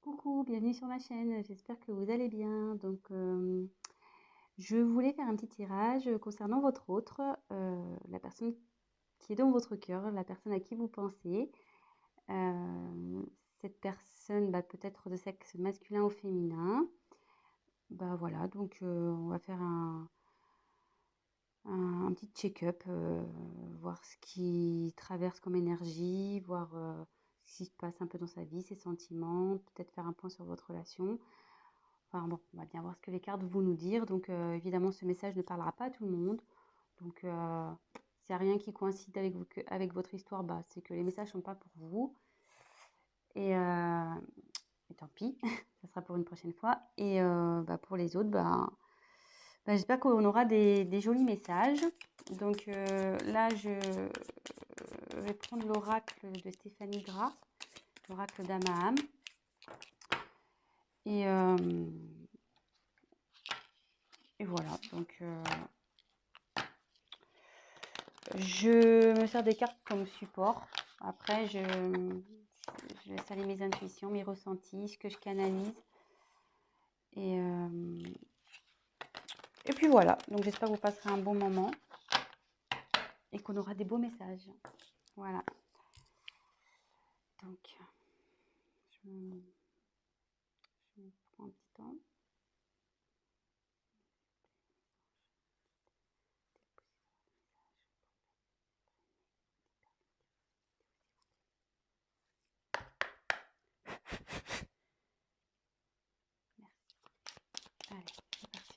Coucou, bienvenue sur ma chaîne, j'espère que vous allez bien. Je voulais faire un petit tirage concernant votre autre, la personne qui est dans votre cœur, la personne à qui vous pensez. Euh, Cette personne, peut être de sexe masculin ou féminin. Voilà, on va faire un petit check-up, voir ce qui traverse comme énergie, voir ce qui se passe un peu dans sa vie, ses sentiments, peut-être faire un point sur votre relation. Enfin bon, on va bien voir ce que les cartes vont nous dire. Évidemment, ce message ne parlera pas à tout le monde. Donc, s'il n'y a rien qui coïncide avec votre histoire, c'est que les messages ne sont pas pour vous. Et, euh, et tant pis, ça sera pour une prochaine fois. Pour les autres, j'espère qu'on aura des jolis messages. Là, je vais prendre l'oracle de Stéphanie Gras, l'oracle d'Amaham. Et, euh, et voilà, je me sers des cartes comme support. Après, je laisse aller mes intuitions, mes ressentis, ce que je canalise. Et, euh, et puis voilà, donc j'espère que vous passerez un bon moment et qu'on aura des beaux messages. Voilà. Donc, je prends un petit temps. Merci. Allez, c'est parti.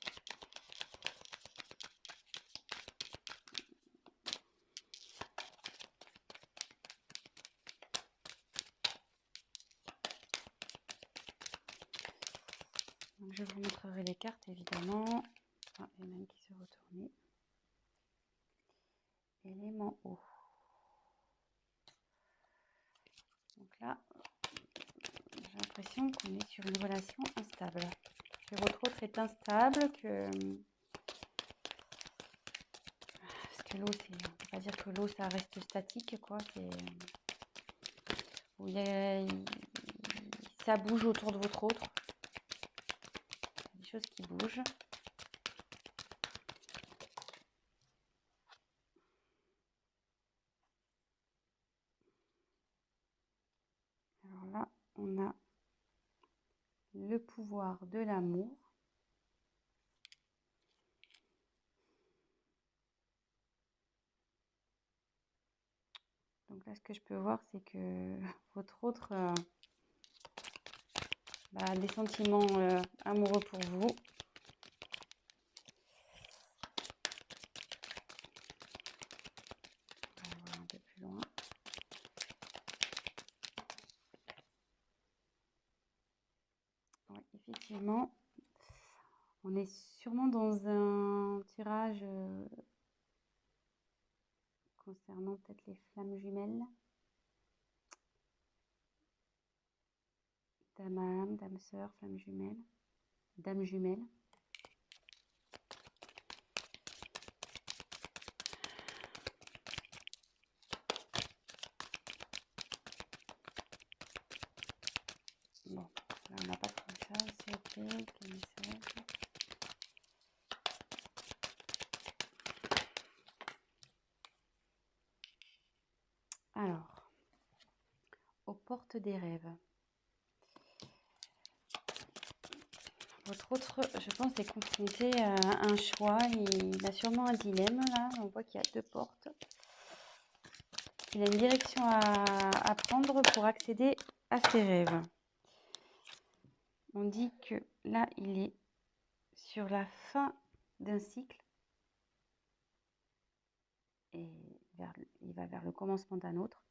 Donc, je vous montrerai les cartes, évidemment. Ah, il y en a une qui s'est retournée. Élément eau. Donc là, j'ai l'impression qu'on est sur une relation instable. Que votre autre est instable, parce que l'eau, on ne peut pas dire que l'eau, ça reste statique, quoi. Ça bouge autour de votre autre. Il y a des choses qui bougent. Alors là, on a le pouvoir de l'amour. Donc là, ce que je peux voir, c'est que votre autre a des sentiments amoureux pour vous. On va voir un peu plus loin. Oui, effectivement, on est sûrement dans un tirage concernant peut-être les flammes jumelles. Dame âme, dame sœur, flamme jumelle, dame jumelle. Bon, là on n'a pas trop ça, c'est ok, quel message. Alors, aux portes des rêves. Votre autre, je pense, est confronté à un choix. Il a sûrement un dilemme là. On voit qu'il y a deux portes. Il a une direction à prendre pour accéder à ses rêves. On dit que là, il est sur la fin d'un cycle et il va vers le commencement d'un autre.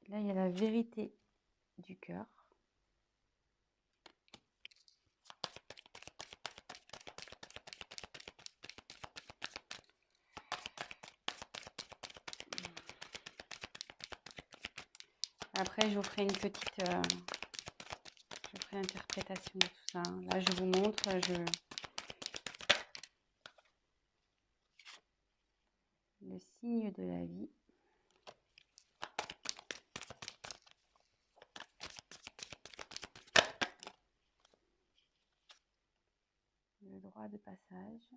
Là, il y a la vérité du cœur. Après, je vous ferai une petite je ferai l'interprétation de tout ça. Là, je vous montre, le signe de la vie. 3 de passage.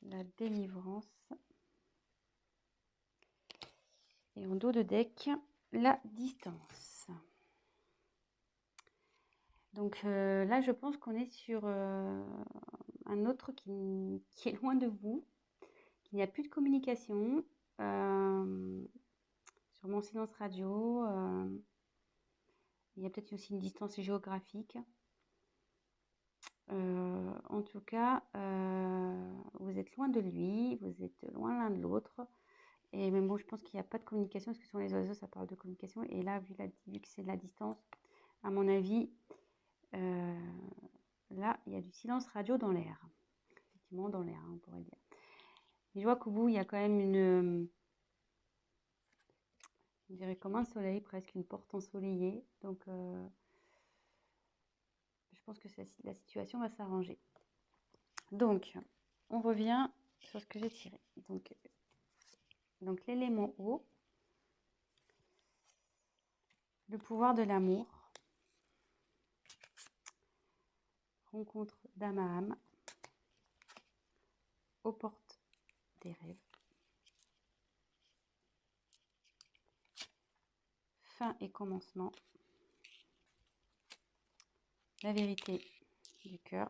La délivrance. Et en dos de deck, la distance. Donc là, je pense qu'on est sur un autre qui est loin de vous, qu'il n'y a plus de communication. Sur mon silence radio, il y a peut-être aussi une distance géographique. En tout cas, vous êtes loin de lui, vous êtes loin l'un de l'autre. Et même bon, je pense qu'il n'y a pas de communication, parce que sur les oiseaux, ça parle de communication. Et là, vu que c'est de la distance, à mon avis, là, il y a du silence radio dans l'air. Effectivement, dans l'air, on pourrait dire. Mais je vois qu'au bout, il y a quand même je dirais comme un soleil, presque une porte ensoleillée. Donc, je pense que la situation va s'arranger. Donc, on revient sur ce que j'ai tiré. Donc l'élément eau, le pouvoir de l'amour, rencontre d'âme à âme, aux portes des rêves, fin et commencement, la vérité du cœur,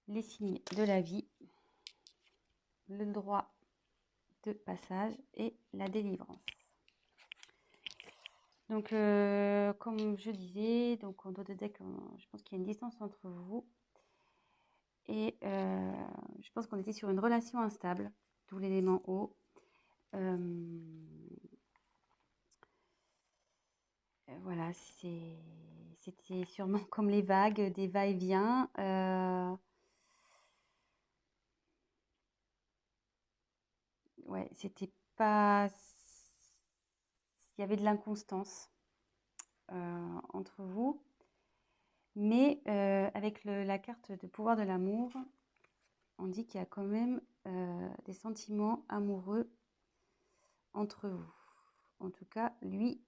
les signes de la vie, le droit de passage et la délivrance. Donc, comme je disais, donc en dos de deck, je pense qu'il y a une distance entre vous. Et je pense qu'on était sur une relation instable, d'où l'élément eau. Voilà, c'était sûrement comme les vagues, des va-et-vient. Ouais, c'était pas. Il y avait de l'inconstance entre vous. Mais avec la carte de pouvoir de l'amour, on dit qu'il y a quand même des sentiments amoureux entre vous. En tout cas, lui,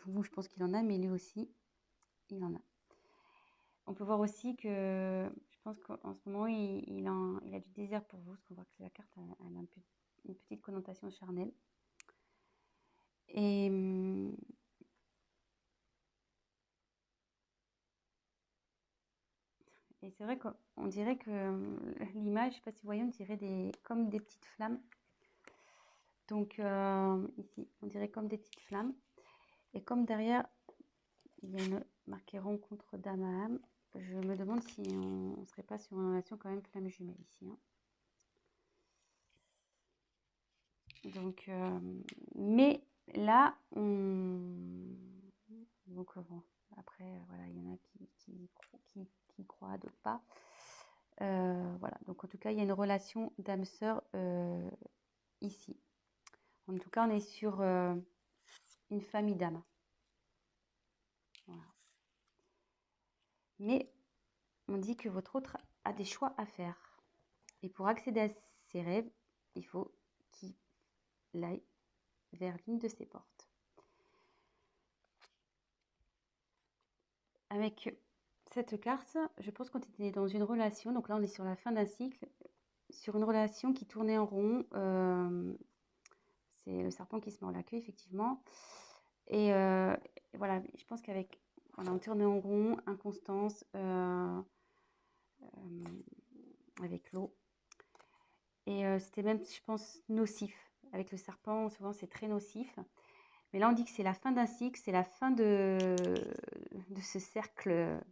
vous, je pense qu'il en a, mais lui aussi, il en a. On peut voir aussi que je pense qu'en ce moment, il a du désir pour vous, parce qu'on voit que la carte elle a une petite connotation charnelle. Et c'est vrai qu'on dirait que l'image, je ne sais pas si vous voyez, on dirait comme des petites flammes. Donc ici, on dirait comme des petites flammes. Et comme derrière, il y a une marquée rencontre d'âme à âme, je me demande si on ne serait pas sur une relation quand même flamme jumelle ici. Hein. Donc, mais là, donc bon, après, voilà, il y en a qui croient, d'autres pas. Voilà, donc en tout cas, il y a une relation d'âme-sœur ici. En tout cas, on est sur une famille d'âmes. Voilà. Mais on dit que votre autre a des choix à faire. Et pour accéder à ses rêves, il faut qu'il aille vers l'une de ses portes. Avec cette carte, je pense qu'on était dans une relation, donc là on est sur la fin d'un cycle, sur une relation qui tournait en rond. C'est le serpent qui se mord la queue, effectivement. Et voilà, je pense qu'avec, voilà, on tournait en rond, inconstance, avec l'eau. Et c'était même, je pense, nocif. Avec le serpent, souvent c'est très nocif. Mais là, on dit que c'est la fin d'un cycle, c'est la fin de ce cercle,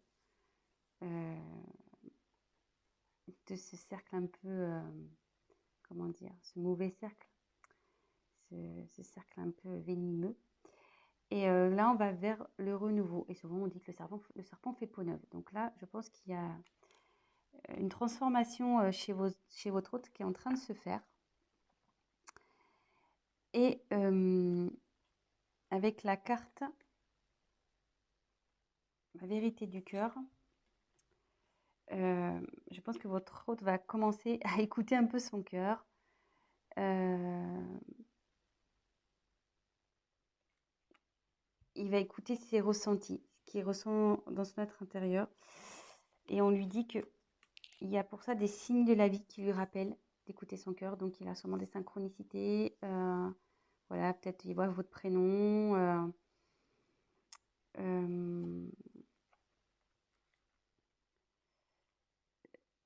un peu, comment dire, ce mauvais cercle, ce cercle un peu venimeux. Et là, on va vers le renouveau. Et souvent, on dit que le serpent fait peau neuve. Donc là, je pense qu'il y a une transformation chez votre hôte qui est en train de se faire. Et avec la carte, la vérité du cœur, je pense que votre hôte va commencer à écouter un peu son cœur. il va écouter ses ressentis, ce qu'il ressent dans son être intérieur. Et on lui dit qu'il y a pour ça des signes de la vie qui lui rappellent d'écouter son cœur. Donc, il a sûrement des synchronicités. Voilà, peut-être il voit votre prénom.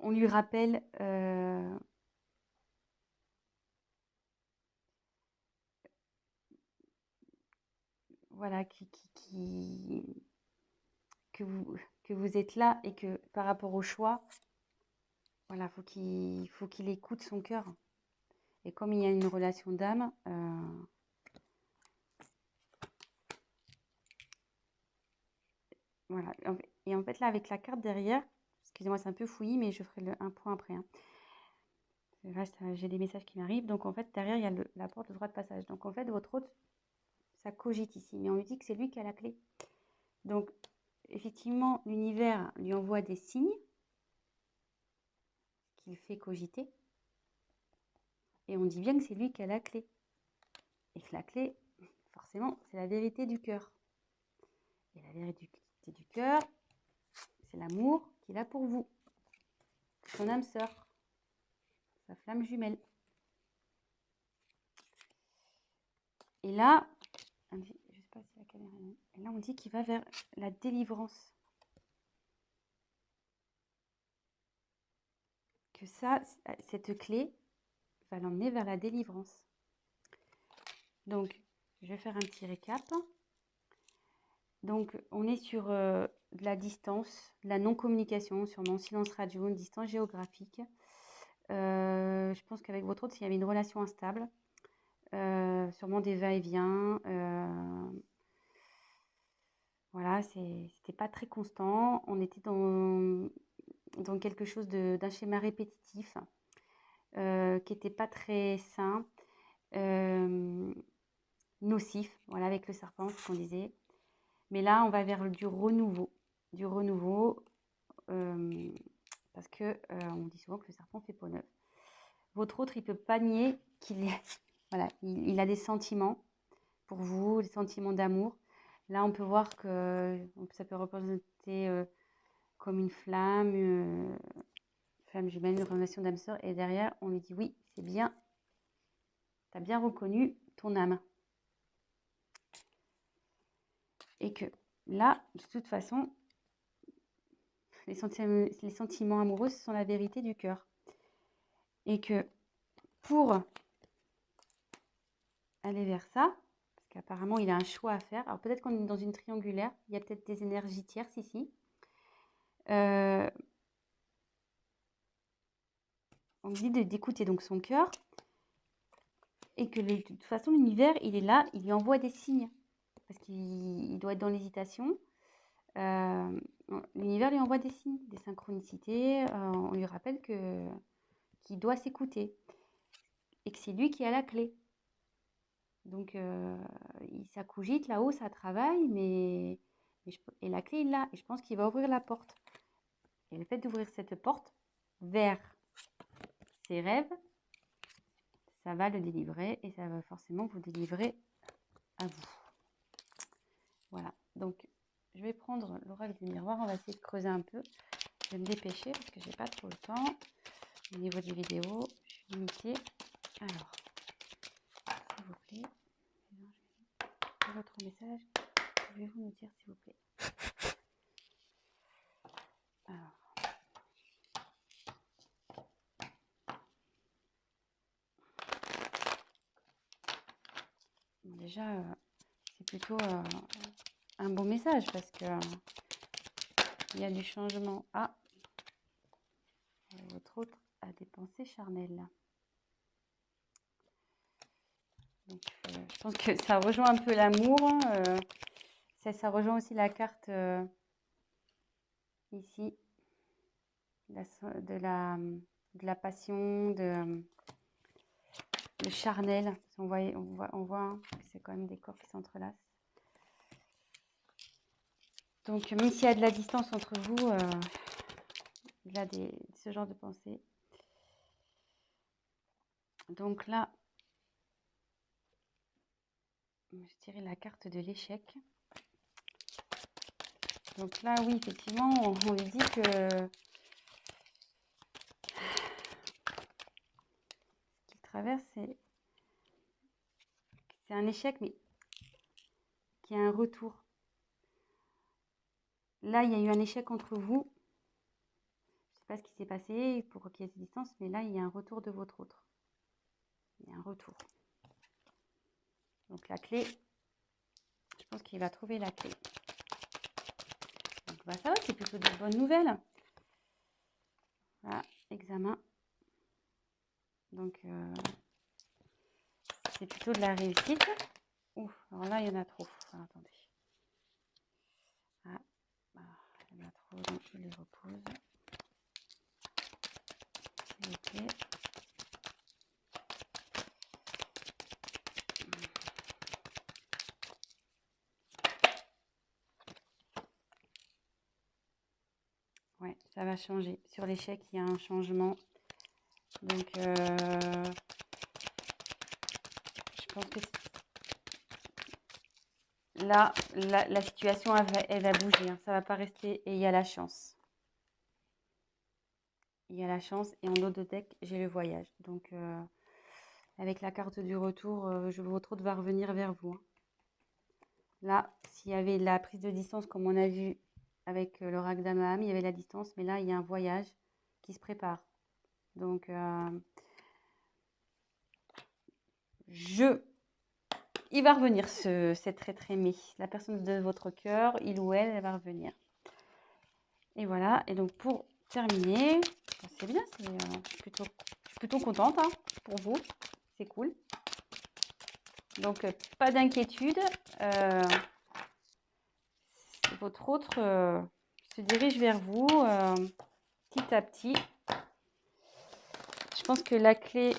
On lui rappelle voilà, que vous êtes là et que par rapport au choix, voilà, faut qu'il écoute son cœur. Et comme il y a une relation d'âme, voilà. Et en fait, là, avec la carte derrière, excusez-moi, c'est un peu fouillis, mais je ferai un point après. Hein. Là, j'ai des messages qui m'arrivent. Donc, en fait, derrière, il y a la porte de droit de passage. Donc, en fait, votre hôte, ça cogite ici. Mais on lui dit que c'est lui qui a la clé. Donc, effectivement, l'univers lui envoie des signes qu'il fait cogiter. Et on dit bien que c'est lui qui a la clé. Et que la clé, forcément, c'est la vérité du cœur. Et la vérité du cœur, c'est l'amour qu'il a pour vous. Son âme sœur. Sa flamme jumelle. Et là, je ne sais pas si la caméra est là. Et là, on dit qu'il va vers la délivrance. Que ça, cette clé va l'emmener vers la délivrance. Donc, je vais faire un petit récap. Donc, on est sur de la distance, de la non-communication, sûrement silence radio, une distance géographique. Je pense qu'avec votre autre, s'il y avait une relation instable, sûrement des va-et-vient. Voilà, c'était pas très constant. On était dans quelque chose d'un schéma répétitif qui n'était pas très sain, nocif, voilà, avec le serpent, ce qu'on disait. Mais là, on va vers du renouveau, parce que on dit souvent que le serpent fait peau neuve. Votre autre, il ne peut pas nier qu'il voilà, il a des sentiments pour vous, des sentiments d'amour. Là, on peut voir que ça peut représenter comme une flamme jumelle, une relation d'âme sœur. Et derrière, on lui dit oui, c'est bien, tu as bien reconnu ton âme. Et que là, de toute façon, les sentiments amoureux, ce sont la vérité du cœur. Et que pour aller vers ça, parce qu'apparemment, il a un choix à faire. Alors peut-être qu'on est dans une triangulaire, il y a peut-être des énergies tierces ici. On dit d'écouter donc son cœur et que de toute façon, l'univers, il est là, il lui envoie des signes parce qu'il doit être dans l'hésitation. L'univers lui envoie des signes, des synchronicités. On lui rappelle qu'il doit s'écouter et que c'est lui qui a la clé. Donc, ça cogite là-haut, ça travaille, et la clé, il l'a. Et je pense qu'il va ouvrir la porte. Et le fait d'ouvrir cette porte vers ses rêves, ça va le délivrer et ça va forcément vous délivrer à vous. Voilà. Donc, je vais prendre l'oracle du miroir. On va essayer de creuser un peu. Je vais me dépêcher parce que j'ai pas trop le temps. Au niveau des vidéos, je suis limitée. Alors, s'il vous plaît, votre message, pouvez-vous nous dire s'il vous plaît? Alors, déjà, c'est plutôt un bon message parce que il y a du changement. Ah, votre autre a des pensées charnelles. Donc, je pense que ça rejoint un peu l'amour. Ça rejoint aussi la carte ici de la passion, le charnel. On voit que c'est quand même des corps qui s'entrelacent. Donc, même s'il y a de la distance entre vous, il y a ce genre de pensée. Donc là, je dirais la carte de l'échec. Donc là, oui, effectivement, on lui dit que ce qu'il traverse, c'est un échec, mais qui a un retour. Là, il y a eu un échec entre vous. Je ne sais pas ce qui s'est passé pour qu'il y ait cette distance, mais là, il y a un retour de votre autre. Il y a un retour. Donc la clé, je pense qu'il va trouver la clé. Donc bah, ça va, c'est plutôt de bonnes nouvelles. Voilà, examen. Donc c'est plutôt de la réussite. Ouf, alors là, il y en a trop. Alors, attendez. Ah, il y en a trop, donc je les repose. Ok. Ouais, ça va changer. Sur l'échec, il y a un changement. Donc, je pense que là, la situation, elle va bouger. Hein. Ça ne va pas rester. Et il y a la chance. Il y a la chance. Et en haut de deck, j'ai le voyage. Donc, avec la carte du retour, votre autre va revenir vers vous. Hein. Là, s'il y avait la prise de distance, comme on a vu avec l'oracle d'Amaham, il y avait la distance. Mais là, il y a un voyage qui se prépare. Donc, il va revenir, cet être aimé. La personne de votre cœur, il ou elle va revenir. Et voilà. Et donc, pour terminer, c'est bien. Je suis plutôt contente hein, pour vous. C'est cool. Donc, pas d'inquiétude. Votre autre se dirige vers vous petit à petit. Je pense que la clé,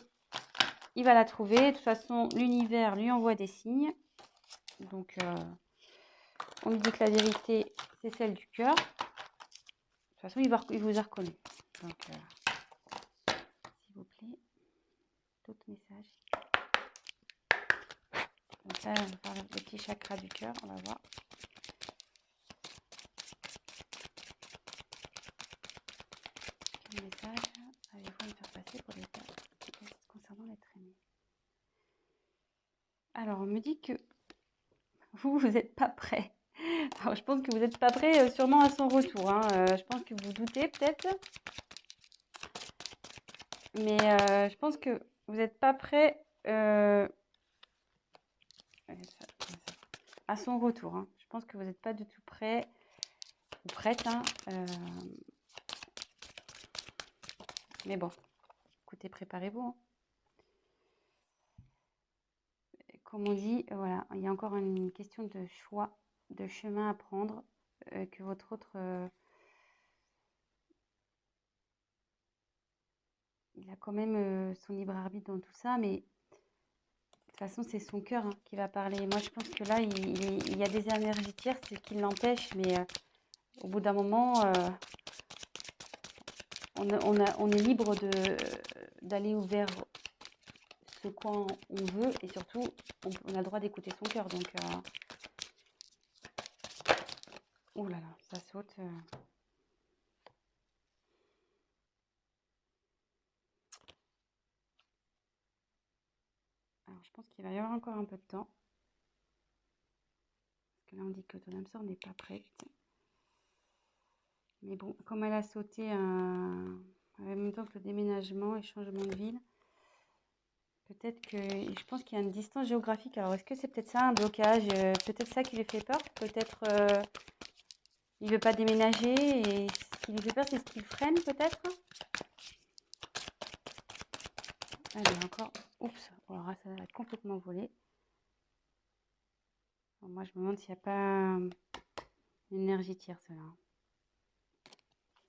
il va la trouver. De toute façon, l'univers lui envoie des signes. Donc, on lui dit que la vérité, c'est celle du cœur. De toute façon, il vous a reconnu. Donc, s'il vous plaît, d'autres messages. Donc là, on va faire le petit chakra du cœur. On va voir. Quel message avez-vous à me faire passer pour les tests concernant l'être aimé? Alors, on me dit que vous n'êtes pas prêt. Alors, je pense que vous n'êtes pas prêt sûrement à son retour. Hein. Je pense que vous doutez peut-être. Mais je pense que vous n'êtes pas prêt à son retour. Hein. Je pense que vous n'êtes pas du tout prêt ou prête. Hein. Mais bon, écoutez, préparez-vous. Hein. Comme on dit, voilà, il y a encore une question de choix, de chemin à prendre, que votre autre... il a quand même son libre arbitre dans tout ça, mais de toute façon, c'est son cœur hein, qui va parler. Moi, je pense que là, il y a des énergies tierces qui l'empêchent, mais au bout d'un moment, on est libre d'aller vers ce quoi on veut, et surtout, on a le droit d'écouter son cœur. Donc, oh là là, ça saute. Alors, je pense qu'il va y avoir encore un peu de temps. Parce que là, on dit que ton âme sœur n'est pas prête. Mais bon, comme elle a sauté en même temps que le déménagement et changement de ville, peut-être que... Je pense qu'il y a une distance géographique. Alors, est-ce que c'est peut-être ça, un blocage? Peut-être ça qui lui fait peur. Peut-être il ne veut pas déménager. Et ce qui lui fait peur, c'est ce qui le freine, peut-être. Allez, encore... Oups, alors là, ça va être complètement volé. Alors, moi, je me demande s'il n'y a pas une énergie tierce, là.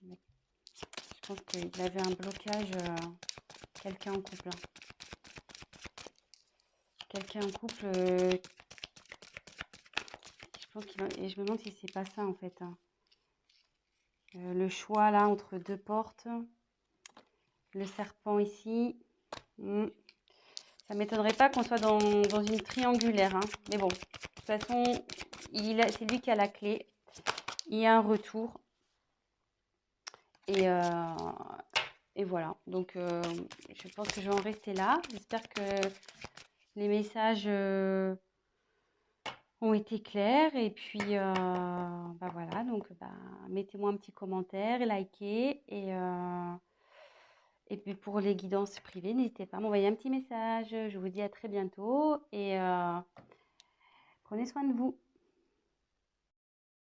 Je pense qu'il avait un blocage, quelqu'un en couple. Hein. Quelqu'un en couple, je pense et je me demande si c'est pas ça en fait. Hein. Le choix là entre deux portes, le serpent ici. Ça m'étonnerait pas qu'on soit dans une triangulaire. Hein. Mais bon, de toute façon, c'est lui qui a la clé. il y a un retour. Et, et voilà. Donc, je pense que je vais en rester là. J'espère que les messages ont été clairs. Et puis, bah voilà. Donc, bah, mettez-moi un petit commentaire, likez. Et puis, pour les guidances privées, n'hésitez pas à m'envoyer un petit message. Je vous dis à très bientôt. Et prenez soin de vous.